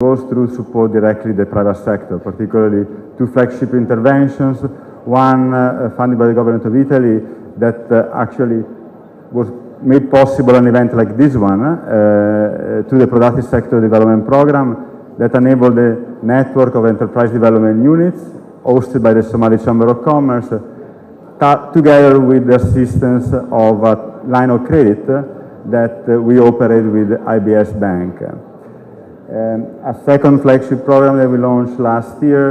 goes through support directly the private sector, particularly two flagship interventions, one funded by the government of Italy that actually was made possible an event like this one to the productive sector development program that enabled the network of enterprise development units hosted by the Somali Chamber of Commerce, together with the assistance of a line of credit that we operate with IBS Bank. A second flagship program that we launched last year,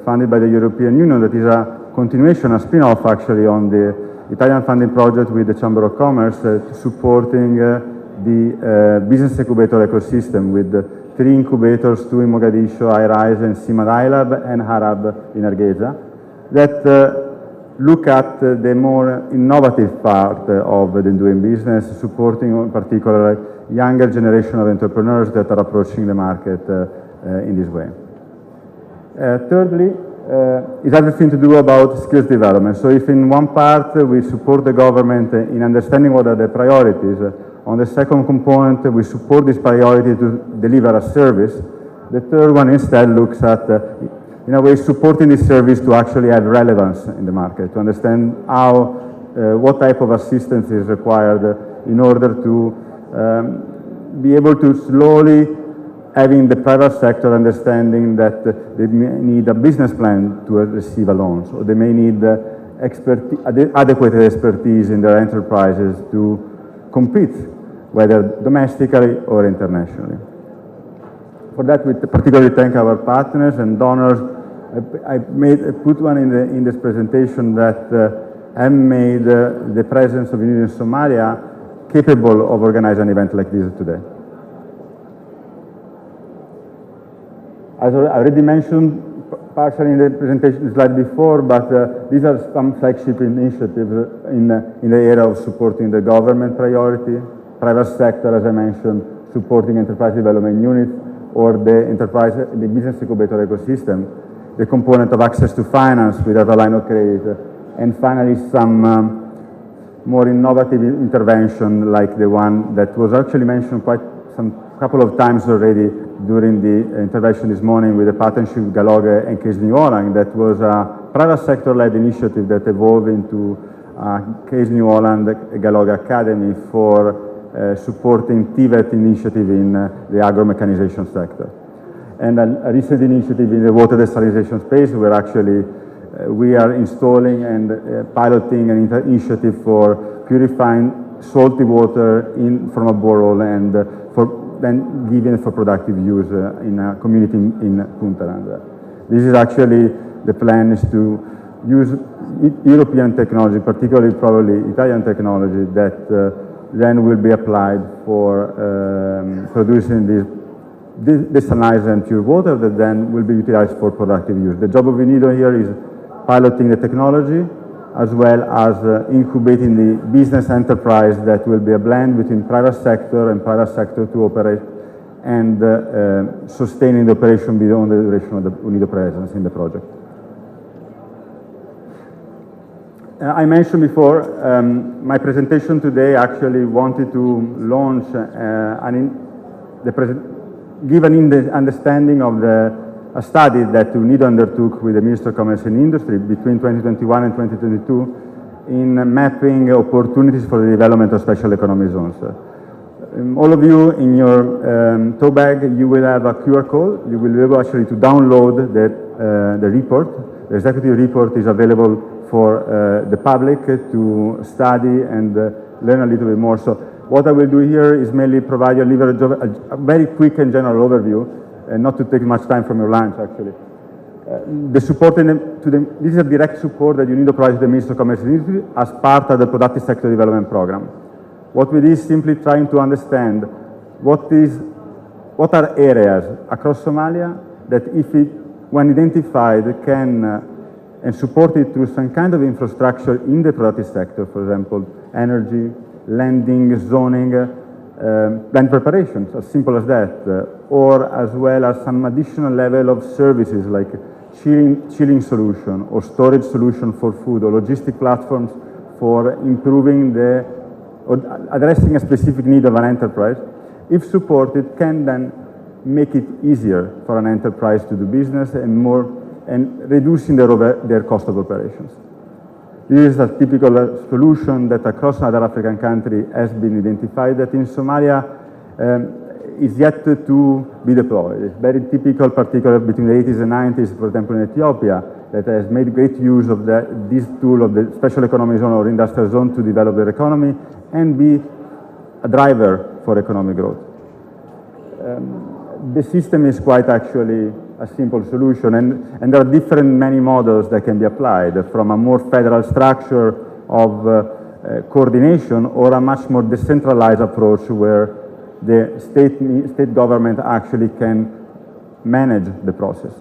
funded by the European Union, that is a continuation, a spin-off actually on the Italian funding project with the Chamber of Commerce, supporting the business incubator ecosystem with 3 incubators, 2 in Mogadishu, iRise and Simad iLab, and Harab in Hargeisa, that look at the more innovative part of the doing business, supporting in particular younger generation of entrepreneurs that are approaching the market in this way. Thirdly, is everything to do about skills development. So if in one part we support the government in understanding what are the priorities, on the second component we support this priority to deliver a service, the third one instead looks at, in a way, supporting this service to actually have relevance in the market, to understand how, what type of assistance is required in order to be able to slowly having the private sector understanding that they may need a business plan to receive a loan, so they may need adequate expertise in their enterprises to compete, whether domestically or internationally. For that, we particularly thank our partners and donors. I put one in this presentation that have made the presence of UNIDO in Somalia capable of organizing an event like this today. As I already mentioned partially in the presentation slide before, but these are some flagship initiatives in the area of supporting the government priority, private sector, as I mentioned, supporting enterprise development units, or the business incubator ecosystem, the component of access to finance without a line of credit, and finally some more innovative intervention like the one that was actually mentioned couple of times already during the intervention this morning with the partnership with Galoga and Case New Holland. That was a private sector-led initiative that evolved into Case New Holland Galoga Academy for supporting TVET initiative in the agro-mechanization sector. And a recent initiative in the water desalination space where actually we are installing and piloting an initiative for purifying salty water from a borehole and then given for productive use in a community in Puntland. This is actually, the plan is to use European technology, particularly probably Italian technology, that then will be applied for producing this desalinized and pure water that then will be utilized for productive use. The job of UNIDO here is piloting the technology as well as incubating the business enterprise that will be a blend between private sector and private sector to operate and sustaining the operation beyond the duration of the UNIDO presence in the project. I mentioned before, my presentation today actually wanted to launch give an understanding of a study that UNIDO undertook with the Minister of Commerce and Industry between 2021 and 2022 in mapping opportunities for the development of special economic zones. All of you in your tote bag, you will have a QR code. You will be able actually to download the report. The executive report is available for the public to study and learn a little bit more. So what I will do here is mainly provide you a very quick and general overview, and not to take much time from your lunch, actually. The support this is a direct support that UNIDO provides to the Minister of Commerce and Industry as part of the Productive Sector Development Program. What we did is simply trying to understand what are areas across Somalia that when identified, can and supported through some kind of infrastructure in the productive sector, for example, energy, lending, zoning, land preparations, as simple as that, or as well as some additional level of services like chilling solution or storage solution for food or logistic platforms for improving or addressing a specific need of an enterprise, if supported, can then make it easier for an enterprise to do business and reducing their cost of operations. This is a typical solution that across other African countries has been identified, that in Somalia is yet to be deployed. It's very typical, particularly between the 80s and 90s, for example, in Ethiopia, that has made great use of this tool of the special economic zone or industrial zone to develop their economy and be a driver for economic growth. The system is quite actually a simple solution, and there are many models that can be applied, from a more federal structure of coordination or a much more decentralized approach where the state government actually can manage the process.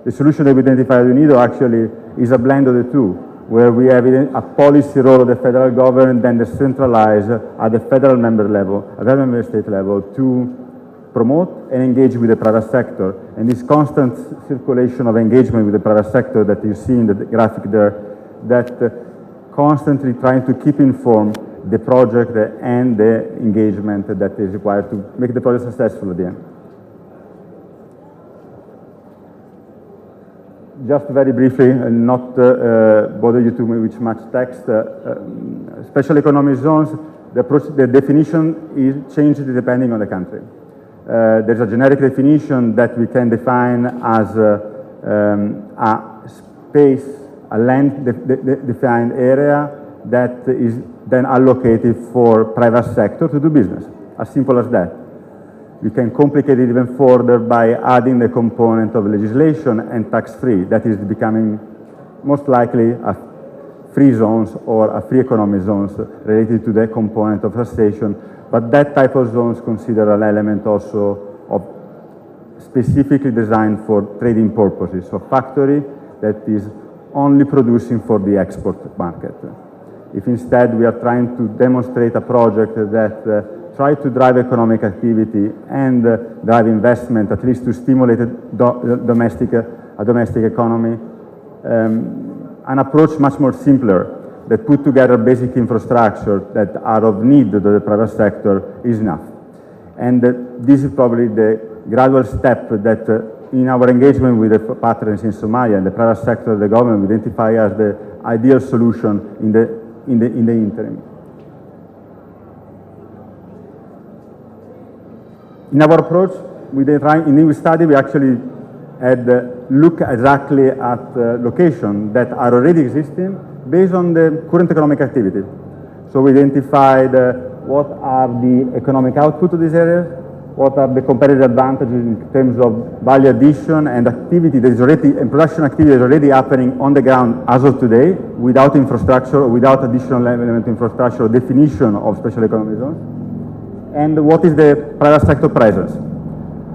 The solution that we identified in UNIDO actually is a blend of the two, where we have a policy role of the federal government, then decentralized at the federal member level, at the member state level, to promote and engage with the private sector. And this constant circulation of engagement with the private sector that you see in the graphic there, that constantly trying to keep informed the project and the engagement that is required to make the project successful at the end. Just very briefly, and not bother you too much text, special economic zones, the definition is changed depending on the country. There's a generic definition that we can define as a space, a land-defined area that is then allocated for private sector to do business. As simple as that. We can complicate it even further by adding the component of legislation and tax-free. That is becoming most likely a free zones or a free economic zones related to the component of taxation. But that type of zones consider an element also of specifically designed for trading purposes. So factory that is only producing for the export market. If instead we are trying to demonstrate a project that try to drive economic activity and drive investment, at least to stimulate a domestic economy, an approach much more simpler that put together basic infrastructure that are of need to the private sector is enough. And this is probably the gradual step that in our engagement with the partners in Somalia and the private sector, the government we identify as the ideal solution in the interim. In our approach, in new study, we actually had look exactly at locations that are already existing based on the current economic activity. So we identified what are the economic output of these areas, what are the competitive advantages in terms of value addition and activity that is already, and production activity is already happening on the ground as of today, without infrastructure, or without additional element infrastructure or definition of special economic zones. And what is the private sector presence?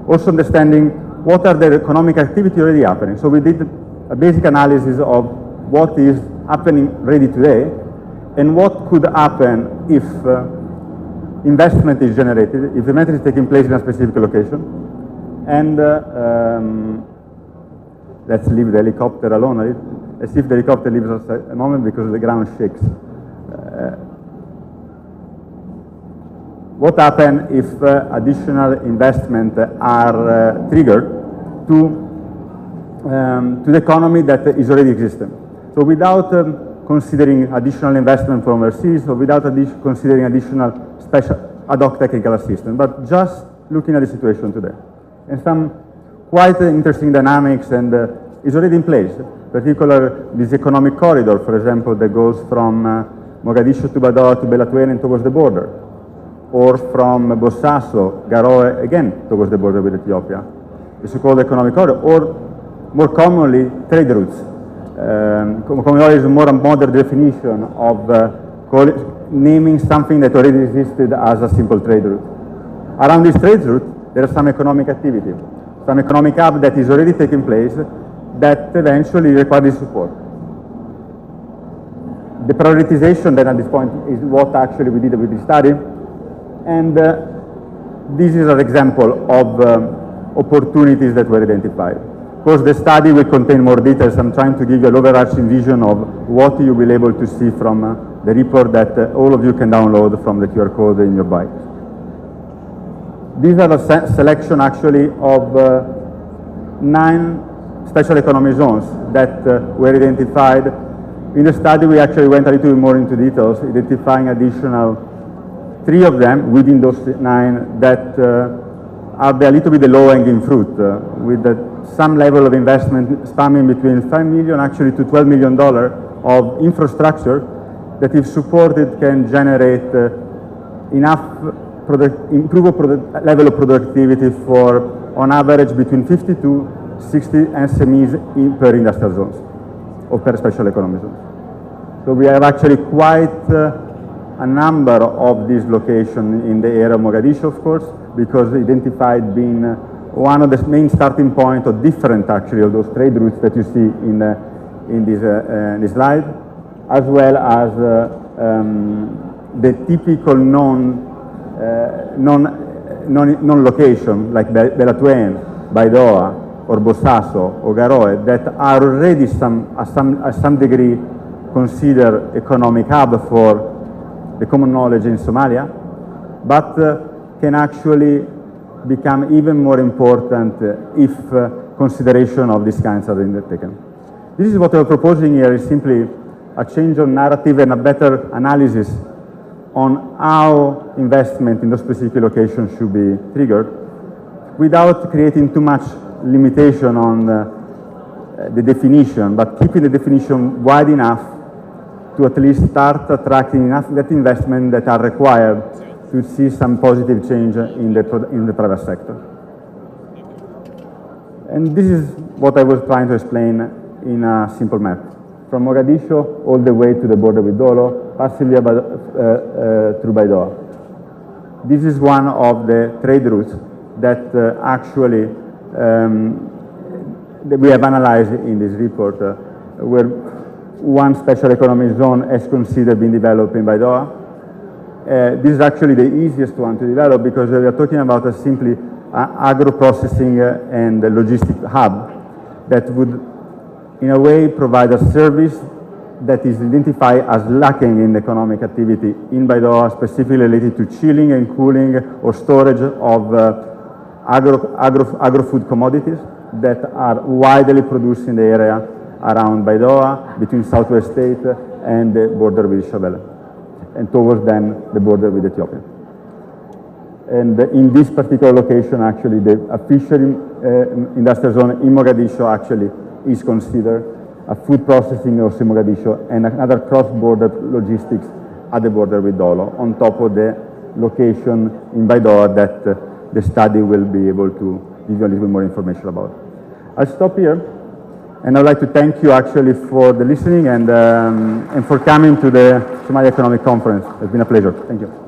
Also understanding what are the economic activity already happening. So we did a basic analysis of what is happening already today and what could happen if investment is generated, if investment is taking place in a specific location. And let's leave the helicopter alone. Let's see if the helicopter leaves us a moment because the ground shakes. What happens if additional investment are triggered to the economy that is already existing? So without considering additional investment from overseas, or without considering additional special ad hoc technical assistance, but just looking at the situation today. And some quite interesting dynamics and is already in place, particularly this economic corridor, for example, that goes from Mogadishu to Badar to Belatwen and towards the border, or from Bosaso, Garowe, again, towards the border with Ethiopia. The so-called economic corridor, or more commonly, trade routes. Economic is a more modern definition of naming something that already existed as a simple trade route. Around this trade route, there is some economic activity, some economic hub that is already taking place that eventually requires support. The prioritization then at this point is what actually we did with this study. And this is an example of opportunities that were identified. Of course, the study will contain more details. I'm trying to give you an overarching vision of what you will be able to see from the report that all of you can download from the QR code in your bike. These are the selection actually of 9 special economy zones that were identified. In the study, we actually went a little bit more into details, identifying additional 3 of them within those 9 that are a little bit the low-hanging fruit, with some level of investment spanning between $5 million actually to $12 million of infrastructure that, if supported, can generate enough level of productivity for, on average, between 50 to 60 SMEs per industrial zones or per special economy zones. So we have actually quite a number of these locations in the area of Mogadishu, of course, because identified being one of the main starting point, or different actually, of those trade routes that you see in this slide, as well as the typical non-location like Belatuen, Baidoa, or Bosaso, or Garoe, that are already at some degree considered economic hub for the common knowledge in Somalia, but can actually become even more important if consideration of these kinds are undertaken. This is what we're proposing here, is simply a change of narrative and a better analysis on how investment in those specific locations should be triggered, without creating too much limitation on the definition, but keeping the definition wide enough to at least start attracting enough that investment that are required to see some positive change in the private sector. And this is what I was trying to explain in a simple map. From Mogadishu all the way to the border with Dolo, passing through Baidoa. This is one of the trade routes that actually that we have analyzed in this report, where one special economic zone is considered being developed in Baidoa. This is actually the easiest one to develop, because we are talking about a simply agro-processing and logistic hub that would, in a way, provide a service that is identified as lacking in economic activity in Baidoa, specifically related to chilling and cooling or storage of agro-food commodities that are widely produced in the area around Baidoa, between Southwest State and the border with Shabelle, and towards then the border with Ethiopia. And in this particular location, actually, the official industrial zone in Mogadishu actually is considered a food processing also in Mogadishu, and another cross-border logistics at the border with Dolo, on top of the location in Baidoa that the study will be able to give you a little bit more information about. I'll stop here, and I'd like to thank you actually for the listening and for coming to the Somalia Economic Conference. It's been a pleasure. Thank you.